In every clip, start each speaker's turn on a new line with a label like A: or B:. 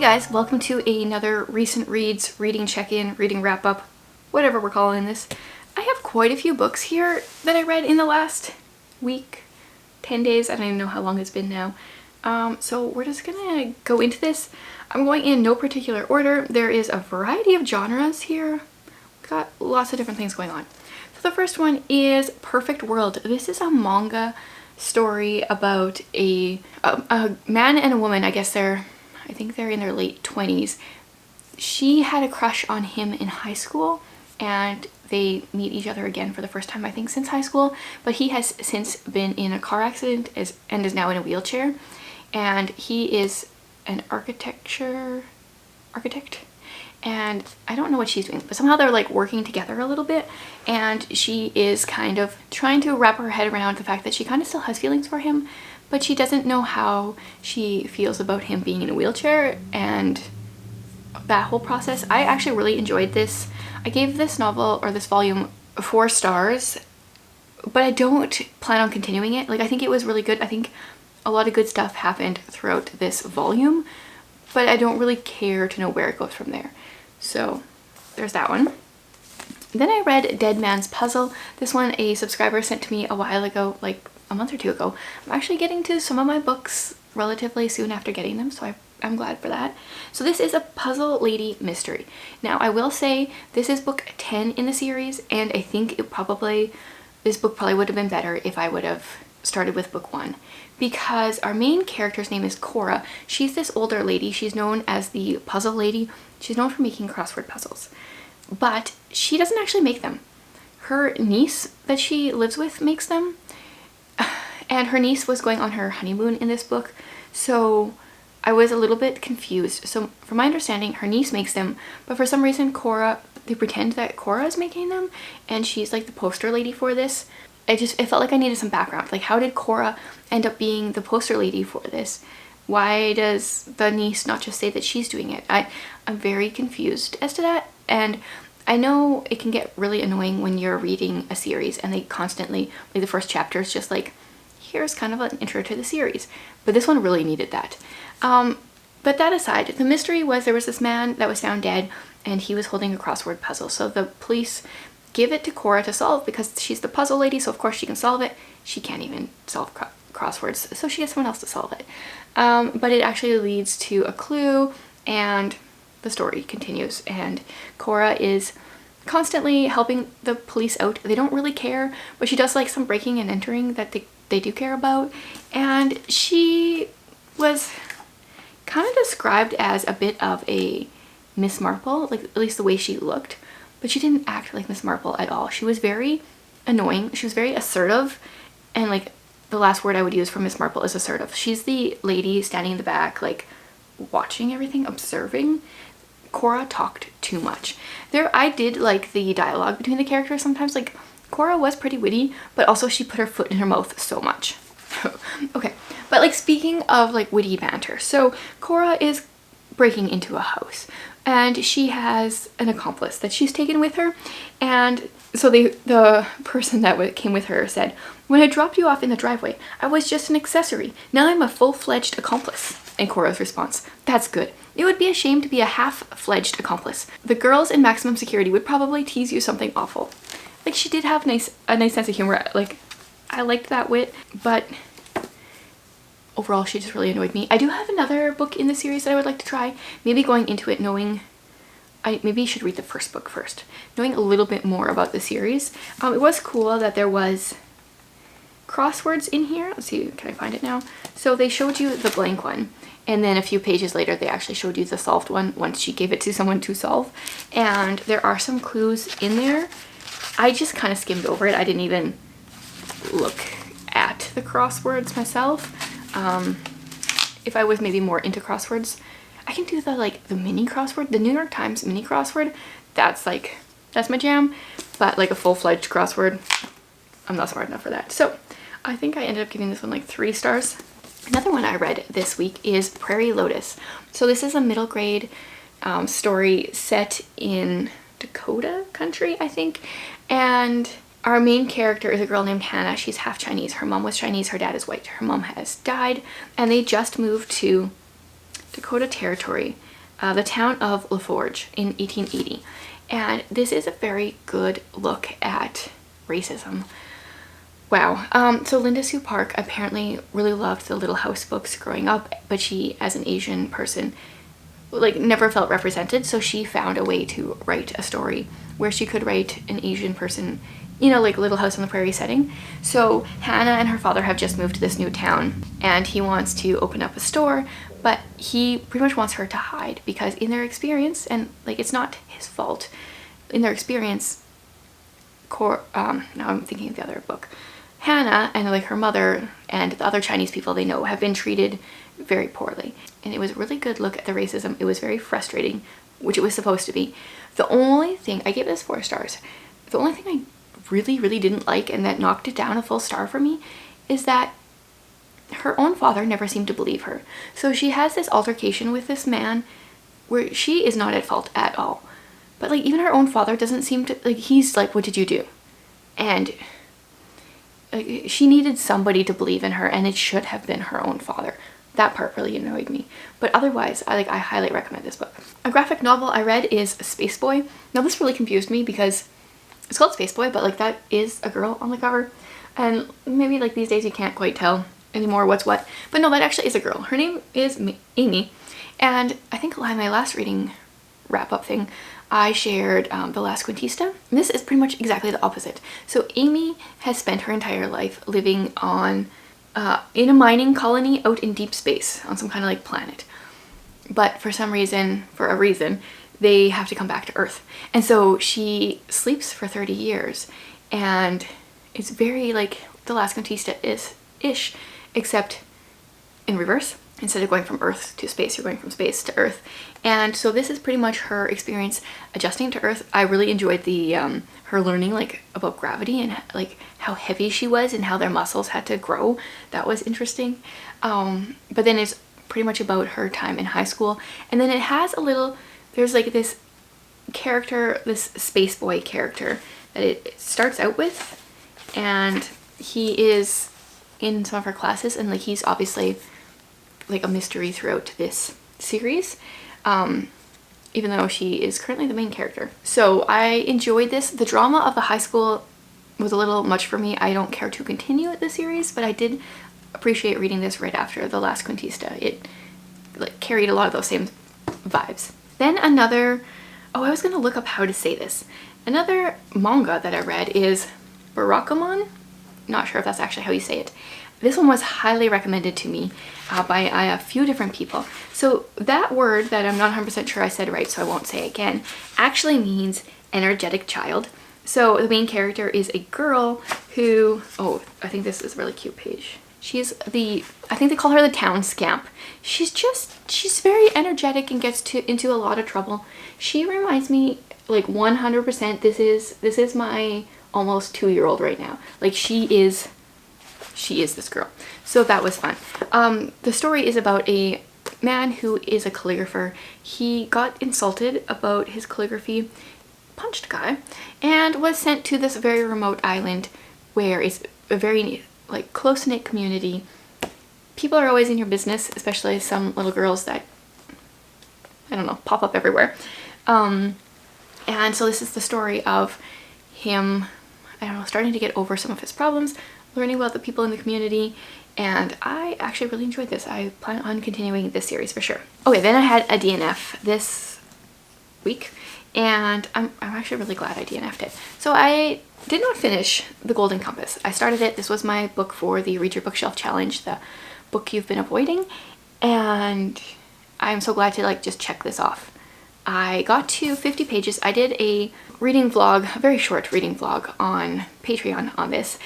A: guys, welcome to another recent reads, reading check-in, reading wrap-up, whatever we're calling this. I have quite a few books here that I read in the last week, 10 days, I don't even know how long it's been now. So we're just gonna go into this. I'm going in no particular order. There is a variety of genres here. We've got lots of different things going on. So the first one is Perfect World. This is a manga story about a man and a woman. I think they're in their late 20s. She had a crush on him in high school and they meet each other again for the first time, I think, since high school. But he has since been in a car accident and is now in a wheelchair. And he is an architect. And I don't know what she's doing, but somehow they're like working together a little bit. And she is kind of trying to wrap her head around the fact that she kind of still has feelings for him, but she doesn't know how she feels about him being in a wheelchair and that whole process. I actually really enjoyed this. I gave this novel, or this volume, 4 stars, but I don't plan on continuing it. Like, I think it was really good. I think a lot of good stuff happened throughout this volume, but I don't really care to know where it goes from there. So there's that one. Then I read Dead Man's Puzzle. This one a subscriber sent to me a while ago, like a month or two ago. I'm actually getting to some of my books relatively soon after getting them, so I'm glad for that. So this is a puzzle lady mystery. Now I will say this is book 10 in the series, and I think this book probably would have been better if I would have started with book 1, because our main character's name is Cora. She's this older lady. She's known as the puzzle lady. She's known for making crossword puzzles, but she doesn't actually make them. Her niece that she lives with makes them. And her niece was going on her honeymoon in this book, so I was a little bit confused. So from my understanding, her niece makes them, but for some reason they pretend that Cora is making them, and she's like the poster lady for this. It felt like I needed some background. Like, how did Cora end up being the poster lady for this? Why does the niece not just say that she's doing it? I'm very confused as to that, and I know it can get really annoying when you're reading a series and they constantly, like the first chapter is just like, here's kind of an intro to the series. But this one really needed that. But that aside, the mystery was there was this man that was found dead and he was holding a crossword puzzle. So the police give it to Cora to solve because she's the puzzle lady, so of course she can solve it. She can't even solve crosswords, so she gets someone else to solve it. But it actually leads to a clue and the story continues, and Cora is constantly helping the police out. They don't really care, but she does like some breaking and entering that they do care about. And she was kind of described as a bit of a Miss Marple, like at least the way she looked, but she didn't act like Miss Marple at all. She was very annoying. She was very assertive, and like the last word I would use for Miss Marple is assertive. She's the lady standing in the back, like watching everything, observing. Cora talked too much. I did like the dialogue between the characters sometimes. Like, Cora was pretty witty, but also she put her foot in her mouth so much. Okay, but like, speaking of like witty banter, so Cora is breaking into a house and she has an accomplice that she's taken with her, and so the person that came with her said, "When I dropped you off in the driveway, I was just an accessory. Now I'm a full-fledged accomplice." And Cora's response, "That's good. It would be a shame to be a half-fledged accomplice. The girls in maximum security would probably tease you something awful." Like, she did have a nice sense of humor. Like, I liked that wit, but overall she just really annoyed me. I do have another book in the series that I would like to try. Maybe going into it knowing, I maybe should read the first book first, knowing a little bit more about the series. It was cool that there was crosswords in here. Let's see, can I find it now? So they showed you the blank one, and then a few pages later they actually showed you the solved one once she gave it to someone to solve. And there are some clues in there. I just kind of skimmed over it. I didn't even look at the crosswords myself. If I was maybe more into crosswords, I can do the mini crossword, the New York Times mini crossword. That's my jam. But like a full-fledged crossword, I'm not smart enough for that. So I think I ended up giving this one like 3 stars. Another one I read this week is Prairie Lotus. So this is a middle grade story set in Dakota country, I think. And our main character is a girl named Hannah. She's half Chinese. Her mom was Chinese, her dad is white. Her mom has died, and they just moved to Dakota Territory the town of LaForge in 1880. And this is a very good look at racism. Wow. So Linda Sue Park apparently really loved the Little House books growing up, but she, as an Asian person, like never felt represented, so she found a way to write a story where she could write an Asian person, you know, like Little House on the Prairie setting. So Hannah and her father have just moved to this new town, and he wants to open up a store, but he pretty much wants her to hide because in their experience, and like it's not his fault, in their experience, now I'm thinking of the other book, Hannah and like her mother and the other Chinese people they know have been treated very poorly. And it was a really good look at the racism. It was very frustrating, which it was supposed to be. The only thing, I gave this 4 stars. The only thing I really didn't like and that knocked it down a full star for me is that her own father never seemed to believe her. So she has this altercation with this man where she is not at fault at all. But like even her own father doesn't seem to, like he's like, what did you do? And she needed somebody to believe in her, and it should have been her own father. That part really annoyed me. But otherwise, I highly recommend this book. A graphic novel I read is Space Boy. Now this really confused me because it's called Space Boy, but like that is a girl on the cover. And maybe like these days you can't quite tell anymore what's what. But no, that actually is a girl. Her name is Amy. And I think on my last reading wrap-up thing, I shared The Last Quintista. And this is pretty much exactly the opposite. So Amy has spent her entire life living on in a mining colony out in deep space on some kind of like planet. But for some reason, they have to come back to Earth. And so she sleeps for 30 years. And it's very like The Last Quintista is-ish, except in reverse. Instead of going from Earth to space, you're going from space to Earth. And so this is pretty much her experience adjusting to Earth. I really enjoyed the her learning like about gravity and like how heavy she was and how their muscles had to grow. That was interesting. But then it's pretty much about her time in high school. And then it has a little, there's like this character, this space boy character that it starts out with. And he is in some of her classes, and like he's obviously like a mystery throughout this series, even though she is currently the main character. So I enjoyed this. The drama of the high school was a little much for me. I don't care to continue the series, but I did appreciate reading this right after The Last Quintista. It like carried a lot of those same vibes. Then another, I was gonna look up how to say this. Another manga that I read is Barakamon. Not sure if that's actually how you say it. This one was highly recommended to me by a few different people. So that word that I'm not 100% sure I said right, so I won't say again, actually means energetic child. So the main character is a girl who, I think this is a really cute page. She's I think they call her the town scamp. She's very energetic and gets into a lot of trouble. She reminds me like 100%, this is my almost 2-year-old right now. Like she is this girl. So that was fun. The story is about a man who is a calligrapher. He got insulted about his calligraphy, punched a guy, and was sent to this very remote island where it's a very like close-knit community. People are always in your business, especially some little girls that, I don't know, pop up everywhere. And so this is the story of him, I don't know, starting to get over some of his problems, learning about the people in the community, and I actually really enjoyed this. I plan on continuing this series for sure. Okay, then I had a DNF this week, and I'm actually really glad I DNF'd it. So I did not finish The Golden Compass. I started it. This was my book for the Read Your Bookshelf Challenge, the book you've been avoiding, and I'm so glad to like just check this off. I got to 50 pages. I did a reading vlog, a very short reading vlog on Patreon on this.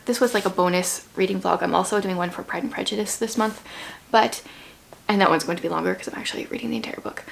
A: This was like a bonus reading vlog. I'm also doing one for Pride and Prejudice this month, and that one's going to be longer because I'm actually reading the entire book.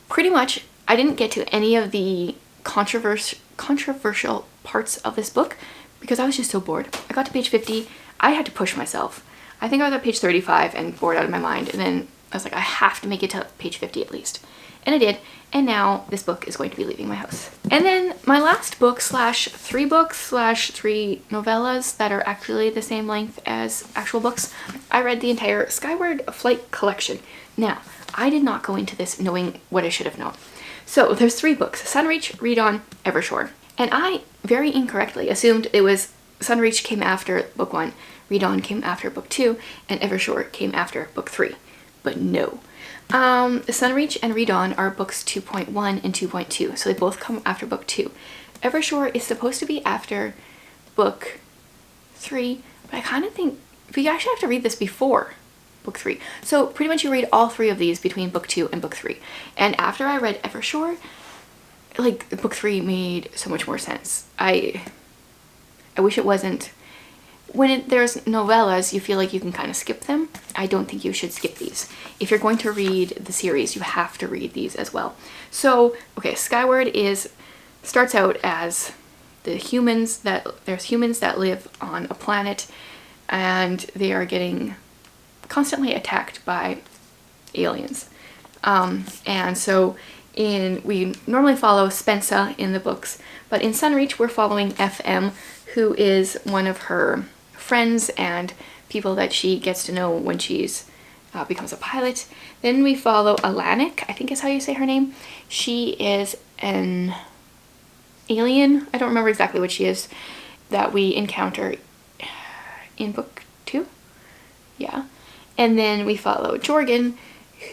A: Pretty much, I didn't get to any of the controversial parts of this book because I was just so bored. I got to page 50. I had to push myself. I think I was at page 35 and bored out of my mind, and then I was like, I have to make it to page 50 at least. And I did, and now this book is going to be leaving my house. And then my last book slash 3 books slash 3 novellas that are actually the same length as actual books, I read the entire Skyward Flight collection. Now, I did not go into this knowing what I should have known. So there's 3 books: Sunreach, Read On, Evershore. And I very incorrectly assumed it was Sunreach came after book 1, Read On came after book 2, and Evershore came after book 3. But no. Sunreach and Read On are books 2.1 and 2.2, so they both come after book 2. Evershore is supposed to be after book 3, but I kind of think we actually have to read this before book 3. So pretty much you read all 3 of these between book 2 and book 3. And after I read Evershore, like, book 3 made so much more sense. I wish it wasn't. When there's novellas, you feel like you can kind of skip them. I don't think you should skip these. If you're going to read the series, you have to read these as well. So, okay, Skyward starts out as there's humans that live on a planet, and they are getting constantly attacked by aliens. And so we normally follow Spensa in the books, but in Sunreach we're following FM, who is one of her friends and people that she gets to know when she's becomes a pilot. Then we follow Alanik, I think is how you say her name. She is an alien, I don't remember exactly what she is, that we encounter in book 2. Yeah. And then we follow Jorgen,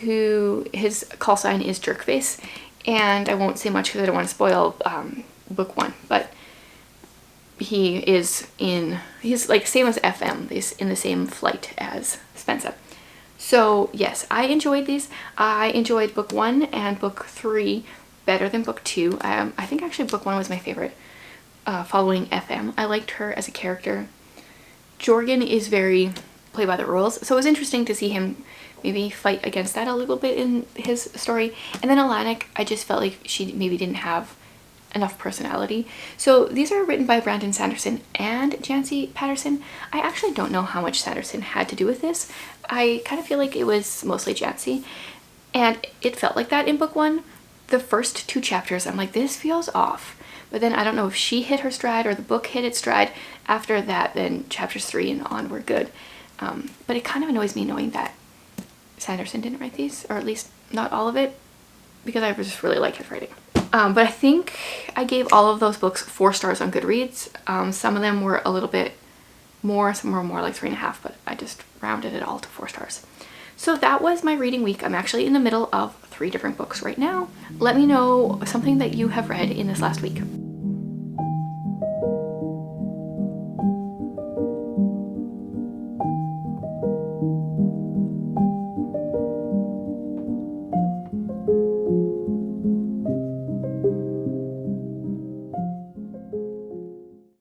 A: who his call sign is Jerkface, and I won't say much because I don't want to spoil book 1, but he's like same as FM, he's in the same flight as Spensa. So yes, I enjoyed these. I enjoyed book 1 and book 3 better than book 2. I think actually book 1 was my favorite, following FM. I liked her as a character. Jorgen is very play by the rules, so it was interesting to see him maybe fight against that a little bit in his story. And then Alanik, I just felt like she maybe didn't have enough personality. So these are written by Brandon Sanderson and Jancy Patterson. I actually don't know how much Sanderson had to do with this. I kind of feel like it was mostly Jancy, and it felt like that in book 1. The first 2 chapters, I'm like, this feels off. But then I don't know if she hit her stride or the book hit its stride. After that, then chapters 3 and on were good. But it kind of annoys me knowing that Sanderson didn't write these, or at least not all of it, because I just really like his writing. But I think I gave all of those books 4 stars on Goodreads. Some of them were a little bit more, some were more like 3.5, but I just rounded it all to 4 stars. So that was my reading week. I'm actually in the middle of 3 different books right now. Let me know something that you have read in this last week.